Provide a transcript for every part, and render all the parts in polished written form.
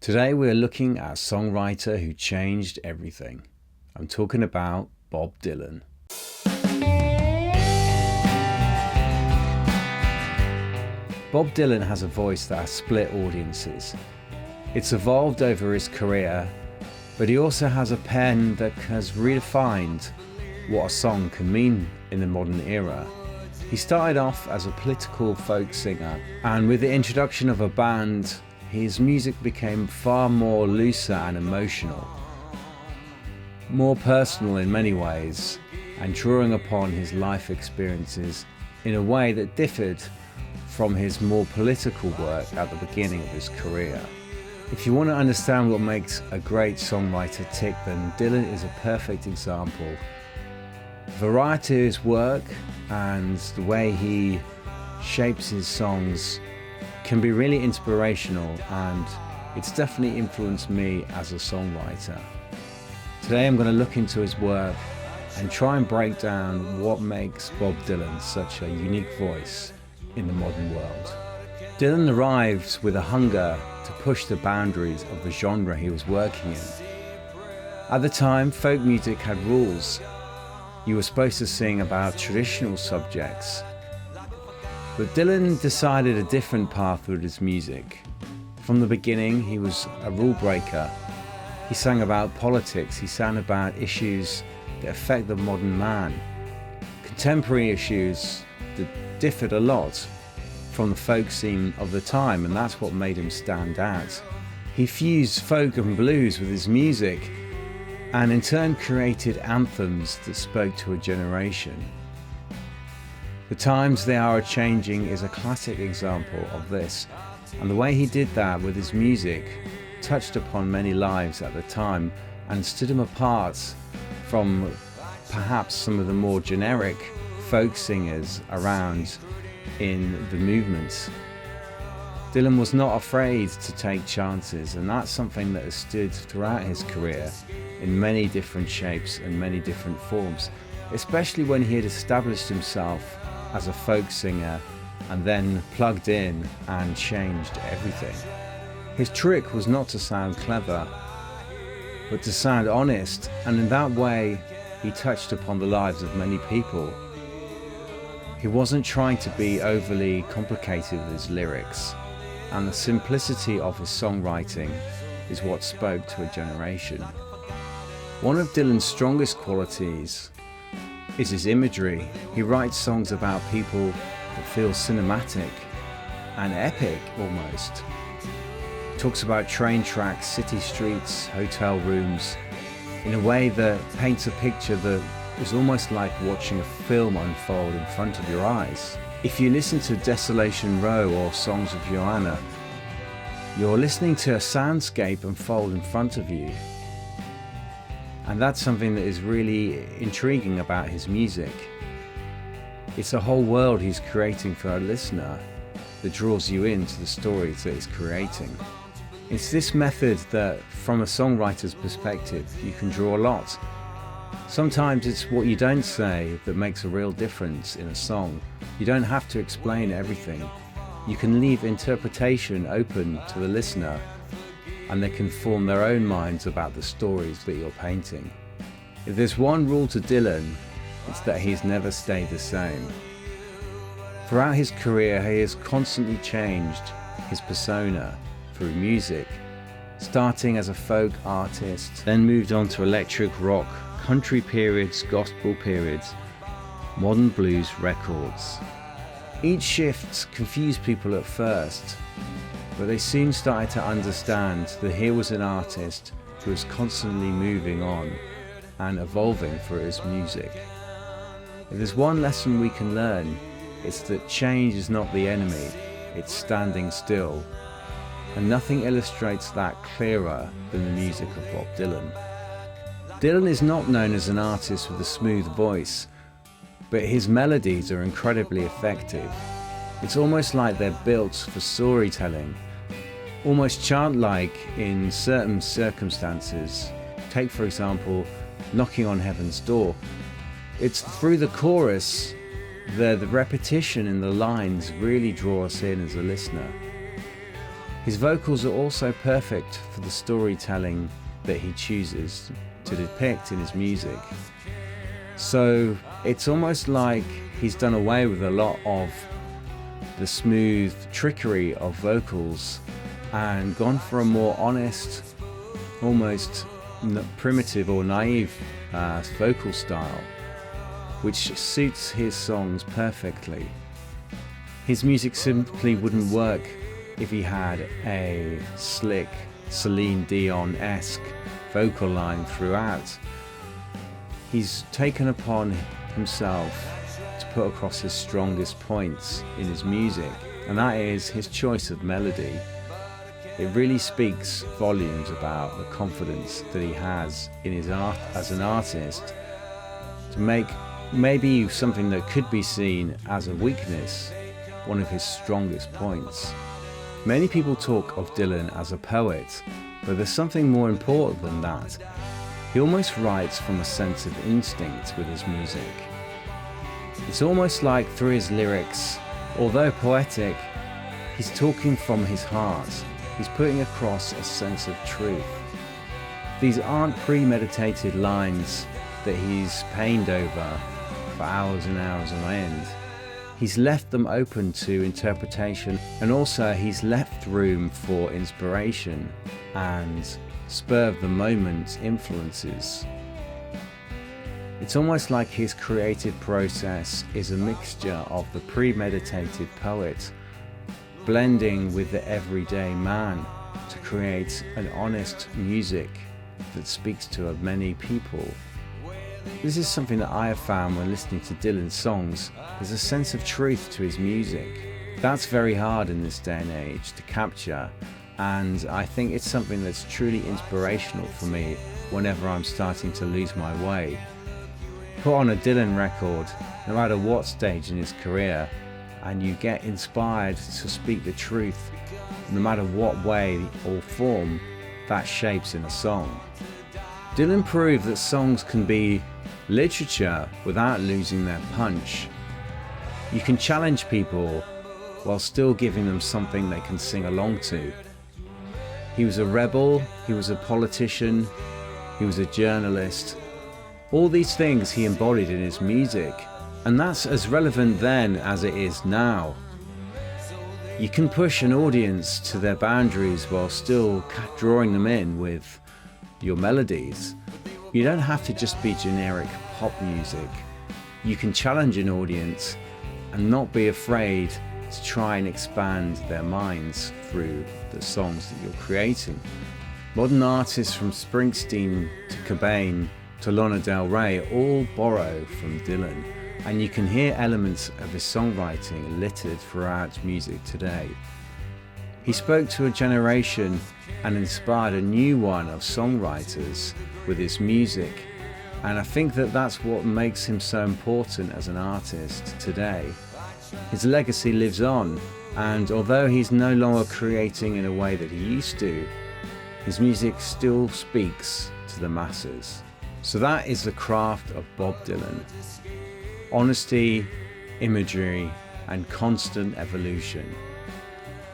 Today we're looking at a songwriter who changed everything. I'm talking about Bob Dylan. Bob Dylan has a voice that has split audiences. It's evolved over his career, but he also has a pen that has redefined what a song can mean in the modern era. He started off as a political folk singer, and with the introduction of a band, his music became far more looser and emotional, more personal in many ways, and drawing upon his life experiences in a way that differed from his more political work at the beginning of his career. If you want to understand what makes a great songwriter tick, then Dylan is a perfect example. The variety of his work and the way he shapes his songs can be really inspirational, and it's definitely influenced me as a songwriter. Today I'm going to look into his work and try and break down what makes Bob Dylan such a unique voice in the modern world. Dylan arrives with a hunger to push the boundaries of the genre he was working in. At the time, folk music had rules. You were supposed to sing about traditional subjects. But Dylan decided a different path with his music. From the beginning, he was a rule breaker. He sang about politics, he sang about issues that affect the modern man, contemporary issues that differed a lot from the folk scene of the time, and that's what made him stand out. He fused folk and blues with his music, and in turn created anthems that spoke to a generation. The Times They Are A-Changing is a classic example of this, and the way he did that with his music touched upon many lives at the time and stood him apart from perhaps some of the more generic folk singers around in the movement. Dylan was not afraid to take chances, and that's something that has stood throughout his career in many different shapes and many different forms, especially when he had established himself as a folk singer and then plugged in and changed everything. His trick was not to sound clever, but to sound honest, and in that way he touched upon the lives of many people. He wasn't trying to be overly complicated with his lyrics, and the simplicity of his songwriting is what spoke to a generation. One of Dylan's strongest qualities is his imagery. He writes songs about people that feel cinematic and epic almost. He talks about train tracks, city streets, hotel rooms in a way that paints a picture that is almost like watching a film unfold in front of your eyes. If you listen to Desolation Row or Songs of Joanna, you're listening to a soundscape unfold in front of you. And that's something that is really intriguing about his music. It's a whole world he's creating for a listener that draws you into the stories that he's creating. It's this method that, from a songwriter's perspective, you can draw a lot. Sometimes it's what you don't say that makes a real difference in a song. You don't have to explain everything. You can leave interpretation open to the listener, and they can form their own minds about the stories that you're painting. If there's one rule to Dylan, it's that he's never stayed the same. Throughout his career, he has constantly changed his persona through music, starting as a folk artist, then moved on to electric rock, country periods, gospel periods, modern blues records. Each shift confused people at first, but they soon started to understand that here was an artist who was constantly moving on and evolving through his music. If there's one lesson we can learn, it's that change is not the enemy, it's standing still. And nothing illustrates that clearer than the music of Bob Dylan. Dylan is not known as an artist with a smooth voice, but his melodies are incredibly effective. It's almost like they're built for storytelling, almost chant-like in certain circumstances. Take, for example, Knocking on Heaven's Door. It's through the chorus that the repetition in the lines really draw us in as a listener. His vocals are also perfect for the storytelling that he chooses to depict in his music. So it's almost like he's done away with a lot of the smooth trickery of vocals and gone for a more honest, almost primitive or naive vocal style, which suits his songs perfectly. His music simply wouldn't work if he had a slick Celine Dion-esque vocal line throughout. He's taken upon himself to put across his strongest points in his music, and that is his choice of melody. It really speaks volumes about the confidence that he has in his art as an artist to make maybe something that could be seen as a weakness one of his strongest points. Many people talk of Dylan as a poet, but there's something more important than that. He almost writes from a sense of instinct with his music. It's almost like through his lyrics, although poetic, he's talking from his heart. He's putting across a sense of truth. These aren't premeditated lines that he's pained over for hours and hours on end. He's left them open to interpretation, and also he's left room for inspiration and spur of the moment influences. It's almost like his creative process is a mixture of the premeditated poet blending with the everyday man to create an honest music that speaks to many people. This is something that I have found when listening to Dylan's songs. There's a sense of truth to his music. That's very hard in this day and age to capture, and I think it's something that's truly inspirational for me whenever I'm starting to lose my way. Put on a Dylan record, no matter what stage in his career, and you get inspired to speak the truth, no matter what way or form that shapes in a song. Dylan proved that songs can be literature without losing their punch. You can challenge people while still giving them something they can sing along to. He was a rebel, he was a politician, he was a journalist. All these things he embodied in his music, and that's as relevant then as it is now. You can push an audience to their boundaries while still drawing them in with your melodies. You don't have to just be generic pop music. You can challenge an audience and not be afraid to try and expand their minds through the songs that you're creating. Modern artists from Springsteen to Cobain to Lana Del Rey all borrow from Dylan, and you can hear elements of his songwriting littered throughout music today. He spoke to a generation and inspired a new one of songwriters with his music, and I think that that's what makes him so important as an artist today. His legacy lives on, and although he's no longer creating in a way that he used to, his music still speaks to the masses. So that is the craft of Bob Dylan. Honesty, imagery, and constant evolution.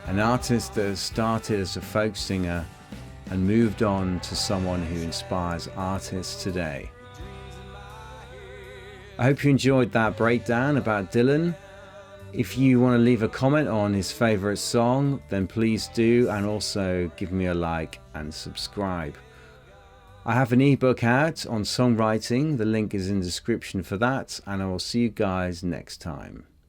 An artist that has started as a folk singer and moved on to someone who inspires artists today. I hope you enjoyed that breakdown about Dylan. If you want to leave a comment on his favourite song, then please do, and also give me a like and subscribe. I have an ebook out on songwriting. The link is in the description for that, and I will see you guys next time.